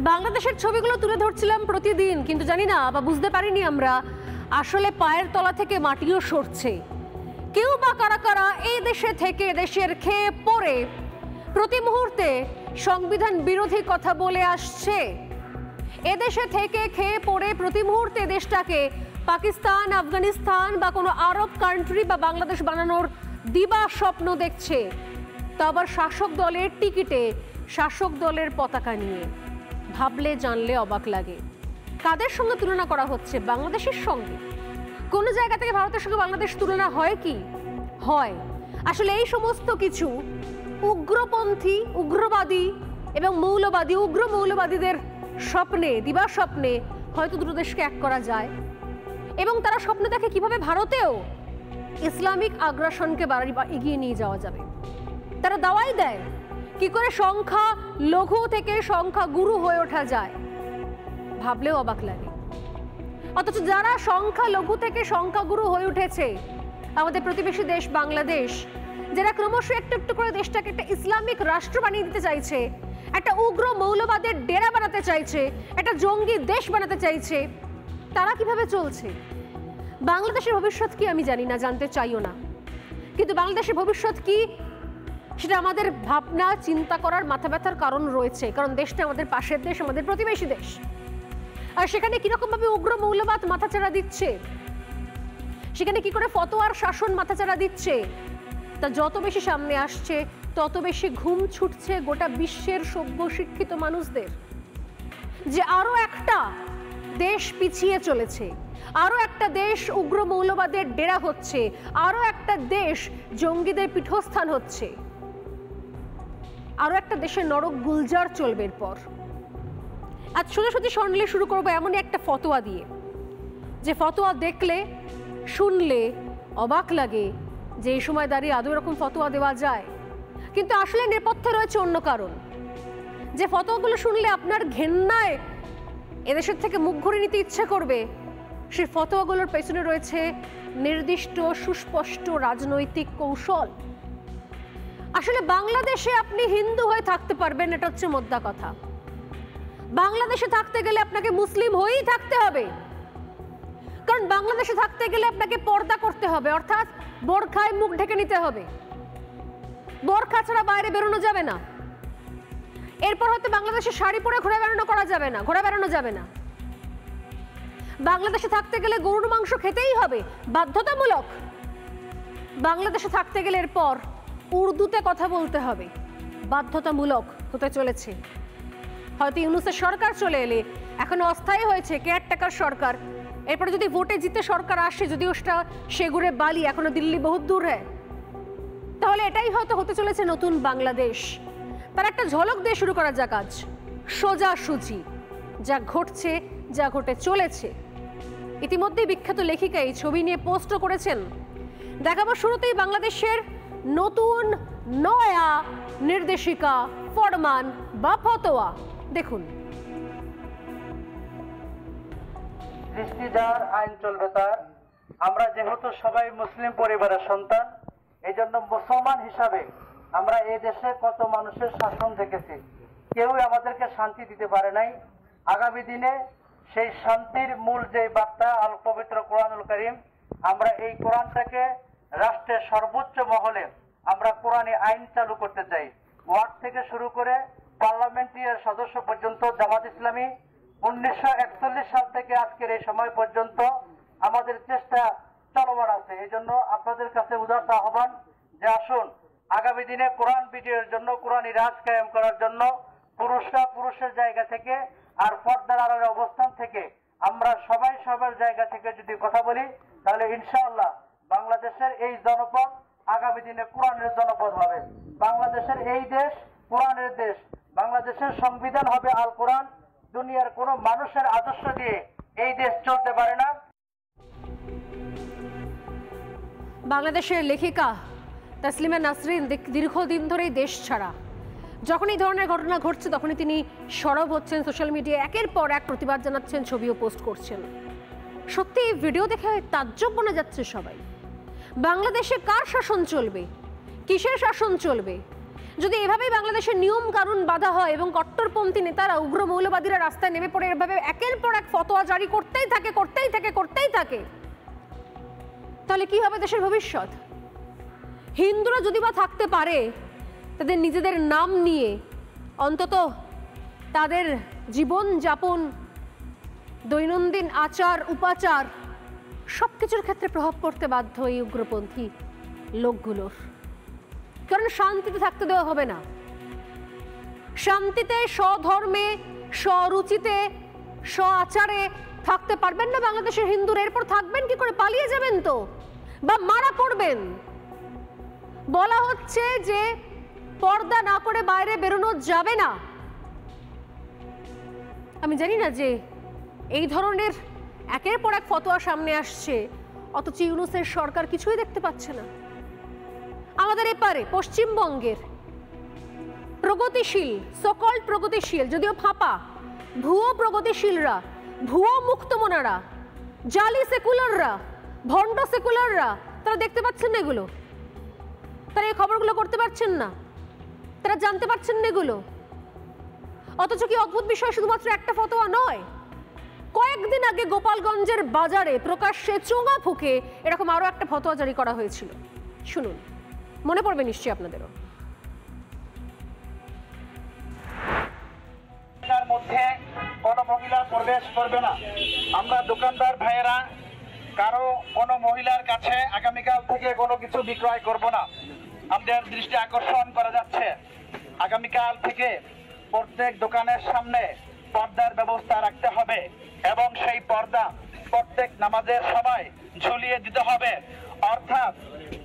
বাংলাদেশের ছবিগুলো তুলে ধরছিলাম প্রতিদিন, কিন্তু জানি না বা বুঝতে পারিনি আমরা আসলে পায়ের তলা থেকে মাটিও সরছে। কেউ বা কারা কারা এই দেশে থেকে দেশের খেয়ে পড়ে প্রতি মুহূর্তে সংবিধান বিরোধী কথা বলে আসছে। এদেশে থেকে খেয়ে পড়ে প্রতি মুহূর্তে দেশটাকে পাকিস্তান, আফগানিস্তান বা কোনো আরব কান্ট্রি বা বাংলাদেশ বানানোর দিবা স্বপ্ন দেখছে, তা আবার শাসক দলের টিকিটে, শাসক দলের পতাকা নিয়ে। ভাবলে জানলে অবাক লাগে। কাদের সঙ্গে তুলনা করা হচ্ছে? বাংলাদেশের সঙ্গে। কোন জায়গা থেকে ভারতের সঙ্গে বাংলাদেশ তুলনা হয় কি? হয়। আসলে এই সমস্ত কিছু উগ্রপন্থী, উগ্রবাদী এবং মৌলবাদী, উগ্র মৌলবাদীদের স্বপ্নে, দিবা স্বপ্নে হয়তো দুটো দেশকে এক করা যায়। এবং তারা স্বপ্ন দেখে কিভাবে ভারতেও ইসলামিক আগ্রাসনকে এগিয়ে নিয়ে যাওয়া যাবে। তারা দাওয়াই দেয় কি করে সংখ্যা লঘু থেকে সংখ্যা গুরু হয়ে ওঠা যায়। ভাবলেও অবাক লাগে। অথচ যারা সংখ্যা লঘু থেকে সংখ্যা গুরু হয়ে উঠেছে, আমাদের প্রতিবেশী দেশ বাংলাদেশ, যারা ক্রমশ একটু একটু করে দেশটাকে একটা ইসলামিক রাষ্ট্র বানিয়ে দিতে চাইছে, একটা উগ্র মৌলবাদের ডেরা বানাতে চাইছে, একটা জঙ্গি দেশ বানাতে চাইছে, তারা কিভাবে চলছে? বাংলাদেশের ভবিষ্যৎ কি আমি জানি না, জানতে চাইও না। কিন্তু বাংলাদেশের ভবিষ্যৎ কি সেটা আমাদের ভাবনা চিন্তা করার, মাথা ব্যথার কারণ রয়েছে। কারণ দেশটা আমাদের পাশের দেশ, আমাদের প্রতিবেশী দেশ। আর সেখানে কিরকম ভাবে উগ্র মৌলবাদ মাথাচাড়া দিচ্ছে, সেখানে কি করে ফতোয়ার শাসন মাথাচাড়া দিচ্ছে, তা যত বেশি সামনে আসছে তত বেশি ঘুম ছুটছে গোটা বিশ্বের সভ্য শিক্ষিত মানুষদের যে আরো একটা দেশ পিছিয়ে চলেছে, আরো একটা দেশ উগ্র মৌলবাদের ডেরা হচ্ছে, আরো একটা দেশ জঙ্গিদের পীঠস্থান হচ্ছে, আরো একটা দেশের নরক গুলজার চলবে এরপর। আজ সোজাসুজি স্বর্ণলে শুরু করবো এমনই একটা ফতোয়া দিয়ে, যে ফতোয়া দেখলে শুনলে অবাক লাগে যে এই সময় দাঁড়িয়ে আদৌ এরকম ফতোয়া দেওয়া যায়। কিন্তু আসলে নেপথ্যে রয়েছে অন্য কারণ। যে ফতোয়াগুলো শুনলে আপনার ঘেন্নায় এদেশের থেকে মুখ ঘুরিয়ে নিতে ইচ্ছে করবে, সেই ফতোয়াগুলোর পেছনে রয়েছে নির্দিষ্ট সুস্পষ্ট রাজনৈতিক কৌশল। আসলে বাংলাদেশে আপনি হিন্দু হয়ে থাকতে পারবেন, এটা হচ্ছে মোদ্দা কথা। বাংলাদেশে থাকতে গেলে আপনাকে মুসলিম হয়েই থাকতে হবে, কারণ বাংলাদেশে থাকতে গেলে আপনাকে পর্দা করতে হবে, অর্থাৎ বোরখায় মুখ ঢেকে নিতে হবে। বোরখা ছাড়া বাইরে বেরোনো যাবে না। এরপর হয়তো বাংলাদেশে শাড়ি পরে ঘোরা বেড়ানো যাবে না। বাংলাদেশে থাকতে গেলে গরুর মাংস খেতেই হবে, বাধ্যতামূলক। বাংলাদেশে থাকতে গেলে এরপর উর্দুতে কথা বলতে হবে, বাধ্যতামূলক হতে চলেছে। হয়তো ইউনূসের সরকার চলে এলে, এখনো অস্থায়ী হয়েছে কেয়ারটেকার সরকার, এরপরে যদি ভোটে জিতে সরকার আসে, যদিও সেটা সেগুড়ে বালি, এখনো দিল্লি বহুত দূর হ্যাঁ, তাহলে এটাই হয়তো হতে চলেছে নতুন বাংলাদেশ। তার একটা ঝলক দিয়ে শুরু করা যাক আজ, সোজাসুজি যা ঘটছে, যা ঘটে চলেছে। ইতিমধ্যেই বিখ্যাত লেখিকা এই ছবি নিয়ে পোস্টও করেছেন। দেখাবো শুরুতেই বাংলাদেশের নতুন নয়া নির্দেশিকা, ফরমান বা ফতোয়া। দেখুন। দৃষ্টি যার আইন চলবে তার। আমরা যেহেতু সবাই মুসলিম পরিবারের সন্তান, এই জন্য মুসলমান হিসাবে আমরা এই দেশে কত মানুষের শাসন দেখেছি, কেউই আমাদেরকে শান্তি দিতে পারে নাই। আগামী দিনে সেই শান্তির মূল যে বার্তা আল পবিত্র কোরআনুল কারীম, আমরা এই কোরআনটাকে রাষ্ট্রের সর্বোচ্চ মহলে আমরা কোরআনী আইন চালু করতে চাই। ওয়ার্ড থেকে শুরু করে পার্লামেন্টের সদস্য পর্যন্ত জামাত ইসলামী 1941 সাল থেকে আজকের এই সময় পর্যন্ত আমাদের চেষ্টা চলমান আছে। এই জন্য আপনাদের কাছে উদাত্ত আহ্বান যে আসুন আগামী দিনে কোরআন বিজয়ের জন্য, কোরআনী রাজ কায়েম করার জন্য পুরুষরা পুরুষের জায়গা থেকে আর পর্দার আড়ালের অবস্থান থেকে আমরা সবাই সবার জায়গা থেকে যদি কথা বলি, তাহলে ইনশাআল্লাহ বাংলাদেশের এই জনপদ আগামী দিনে কোরআনের জনপদ হবে। বাংলাদেশের এই দেশ কোরআনের দেশ। বাংলাদেশের সংবিধান হবে আল কোরআন। দুনিয়ার কোনো মানুষের আদর্শ দিয়ে এই দেশ চলতে পারে না। বাংলাদেশের লেখিকা তাসলিমা নাসরিন দীর্ঘদিন ধরেই দেশ ছাড়া। যখন এই ধরনের ঘটনা ঘটছে তখনই তিনি সরব হচ্ছেন সোশ্যাল মিডিয়ায়, একের পর এক প্রতিবাদ জানাচ্ছেন, ছবিও পোস্ট করছেন। সত্যি এই ভিডিও দেখে তাজ্জব বনে যাচ্ছে সবাই। বাংলাদেশে কার শাসন চলবে? কিসের শাসন চলবে? যদি এভাবেই বাংলাদেশের নিয়ম কানুন বাধা হয় এবং কট্টরপন্থী নেতারা উগ্র মৌলবাদীরা রাস্তায় নেমে পড়ে এভাবে একের পর এক ফতোয়া জারি করতেই থাকে, তাহলে কি হবে দেশের ভবিষ্যৎ? হিন্দুরা যদি বা থাকতে পারে তাদের নিজেদের নাম নিয়ে, অন্তত তাদের জীবন যাপন, দৈনন্দিন আচার উপাচার সবকিছুর ক্ষেত্রে প্রভাব পড়তে বাধ্য এই উগ্রপন্থী লোকগুলোর। কারণ শান্তিতে থাকতে দেওয়া হবে না। শান্তিতে, স্বধর্মে, স্বরুচিতে, স্ব আচারে থাকতে পারবেন না বাংলাদেশের হিন্দুরা। এরপর থাকবেন কি করে? পালিয়ে যাবেন তো, বা মারা পড়বেন। বলা হচ্ছে যে পর্দা না করে বাইরে বেরোনো যাবে না। আমি জানি না যে এই ধরনের একের পর এক ফতোয়া সামনে আসছে, অথচ ইউনূসের সরকার কিছুই দেখতে পাচ্ছে না। আমাদের এপারে পশ্চিমবঙ্গের প্রগতিশীল, সকল্ড প্রগতিশীল, যদিও ফাঁপা, ভুয়ো প্রগতিশীলরা, ভুয়ো মুক্তমনারা, জালি সেকুলাররা, ভণ্ড সেকুলাররা, তারা দেখতে পাচ্ছেন না এগুলো? তারা এই খবরগুলো করতে পারছেন না? তারা জানতে পারছেন না এগুলো? অথচ কি অদ্ভুত বিষয়, শুধুমাত্র একটা ফতোয়া নয়, কয়েকদিন আগে গোপালগঞ্জের বাজারে প্রকাশ্যে চোঙা ফুঁকে এরকম আরো একটা ফতোয়া জারি করা হয়েছিল। শুনুন, মনে পড়বে নিশ্চয়ই আপনাদেরও। মধ্যে কোনো মহিলা প্রবেশ করবে না। আমরা দোকানদার ভাইয়েরা কারো কোনো মহিলার কাছে আগামীকাল থেকে কোনো কিছু বিক্রয় করব না। আমাদের দৃষ্টি আকর্ষণ করা যাচ্ছে, আগামীকাল থেকে প্রত্যেক দোকানের সামনে পর্দার ব্যবস্থা রাখতে হবে এবং সেই পর্দা প্রত্যেক নামাজের সময় ঝুলিয়ে দিতে হবে। অর্থাৎ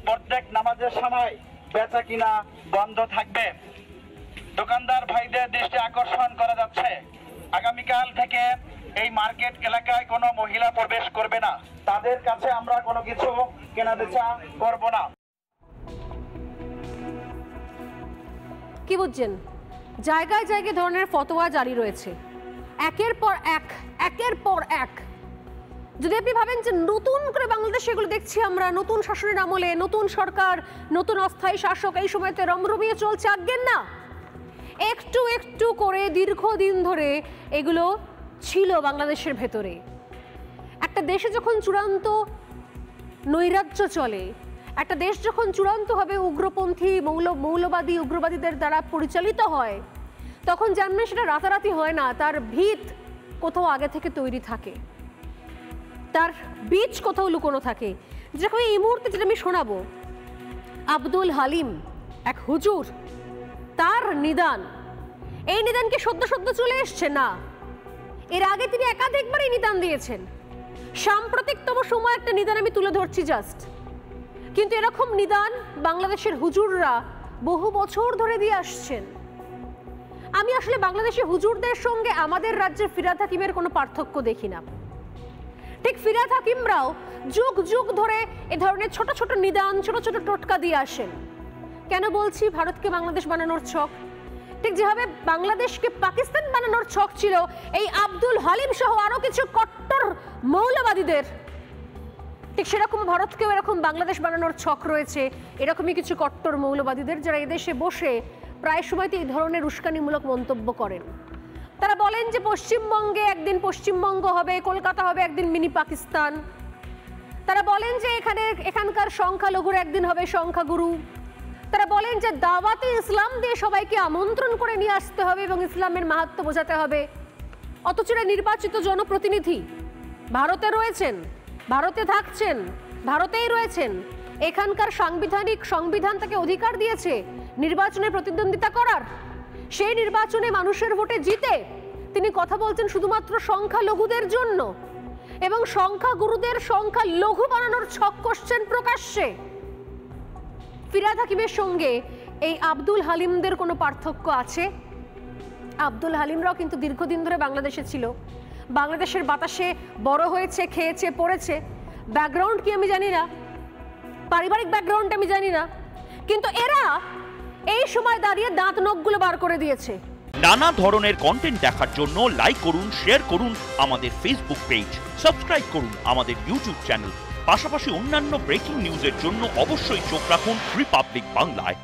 প্রত্যেক নামাজের সময় বেচা কিনা বন্ধ থাকবে। দোকানদার ভাইদের দৃষ্টি আকর্ষণ করা যাচ্ছে, আগামীকাল থেকে এই মার্কেট এলাকায় কোনো মহিলা প্রবেশ করবে না। তাদের কাছে আমরা কোনো কিছু কেনাবেচা করব না। কি বুঝছেন? জায়গায় জায়গায় ধরনের ফতোয়া জারি রয়েছে, একের পর এক। যদি আপনি ভাবেন যে নতুন করে বাংলাদেশে এগুলো দেখছি আমরা, নতুন শাসনের আমলে, নতুন সরকার, নতুন অস্থায়ী শাসক, এই সময়তে রমরমিয়ে চলছে, আজ্ঞেন না। একটু একটু করে দীর্ঘদিন ধরে এগুলো ছিল বাংলাদেশের ভেতরে। একটা দেশে যখন চূড়ান্ত নৈরাজ্য চলে, একটা দেশ যখন চূড়ান্তভাবে উগ্রপন্থী মৌলবাদী উগ্রবাদীদের দ্বারা পরিচালিত হয়, তখন জানবেন সেটা রাতারাতি হয় না। তার ভিত কোথাও আগে থেকে তৈরি থাকে, তার বীজ কোথাও লুকোনো থাকে। যেরকম এই মুহূর্তে যেটা আমি শোনাবো, আব্দুল হালিম, এক হুজুর, তার নিদান। এই নিদান কি সদ্য চলে এসছে? না, এর আগে তিনি একাধিকবারই নিদান দিয়েছেন। সাম্প্রতিকতম সময় একটা নিদান আমি তুলে ধরছি জাস্ট, কিন্তু এরকম নিদান বাংলাদেশের হুজুররা বহু বছর ধরে দিয়ে আসছেন। আমি আসলে বাংলাদেশের হুজুরদের সঙ্গে আমাদের রাজ্যের ফিরহাদ হাকিমের কোনো পার্থক্য দেখি না। ঠিক ফিরহাদ হাকিমরাও যুগ যুগ ধরে এ ধরনের ছোট ছোট নিদান, ছোট ছোট টোটকা দিয়ে আসেন। কেন বলছি ভারতকে বাংলাদেশ বানানোর ছক? ঠিক যেভাবে বাংলাদেশকে পাকিস্তান বানানোর ছক ছিল এই আব্দুল হালিম সহ আরো কিছু কট্টর মৌলবাদীদের, ঠিক সেরকম ভারতকেও এরকম বাংলাদেশ বানানোর ছক রয়েছে এরকমই কিছু কট্টর মৌলবাদীদের, যারা এদেশে বসে প্রায় সময়তে এই ধরনের উস্কানিমূলক মন্তব্য করেন। তারা বলেন যে পশ্চিমবঙ্গে একদিন পশ্চিমবঙ্গ হবে, কলকাতা হবে একদিন মিনি পাকিস্তান। তারা বলেন যে এখানকার সংখ্যালঘুর একদিন হবে সংখ্যাগুরু। তারা বলেন যে দাওয়াতে ইসলাম দিয়ে সবাইকে আমন্ত্রণ করে নিয়ে আসতে হবে এবং ইসলামের মাহাত্ম্য বোঝাতে হবে। অথচ নির্বাচিত জনপ্রতিনিধি ভারতে রয়েছেন, ভারতে থাকছেন, ভারতেই রয়েছেন। এখানকার সংবিধান তাকে অধিকার দিয়েছে নির্বাচনে প্রতিদ্বন্দ্বিতা করার। সেই নির্বাচনে মানুষের ভোটে জিতে তিনি কথা বলছেন শুধুমাত্র সংখ্যালঘুদের জন্য এবং সংখ্যাগুরুদের সংখ্যালঘু বানানোর ছক কষছেন প্রকাশ্যে। ফিরহাদ হাকিমের সঙ্গে এই আব্দুল হালিমদের কোনো পার্থক্য আছে? আব্দুল হালিমরাও কিন্তু দীর্ঘদিন ধরে বাংলাদেশে ছিল, বাংলাদেশের বাতাসে বড় হয়েছে, খেয়েছে, পড়েছে। ব্যাকগ্রাউন্ড কি আমি জানি না, পারিবারিক ব্যাকগ্রাউন্ড আমি জানি না, কিন্তু এরা এই সময় দাঁড়িয়ে দাঁত নখগুলো বার করে দিয়েছে। নানা ধরনের কন্টেন্ট দেখার জন্য লাইক করুন, শেয়ার করুন আমাদের ফেসবুক পেজ, সাবস্ক্রাইব করুন আমাদের ইউটিউব চ্যানেল। পাশাপাশি অন্যান্য ব্রেকিং নিউজের জন্য অবশ্যই চোখ রাখুন রিপাবলিক বাংলায়।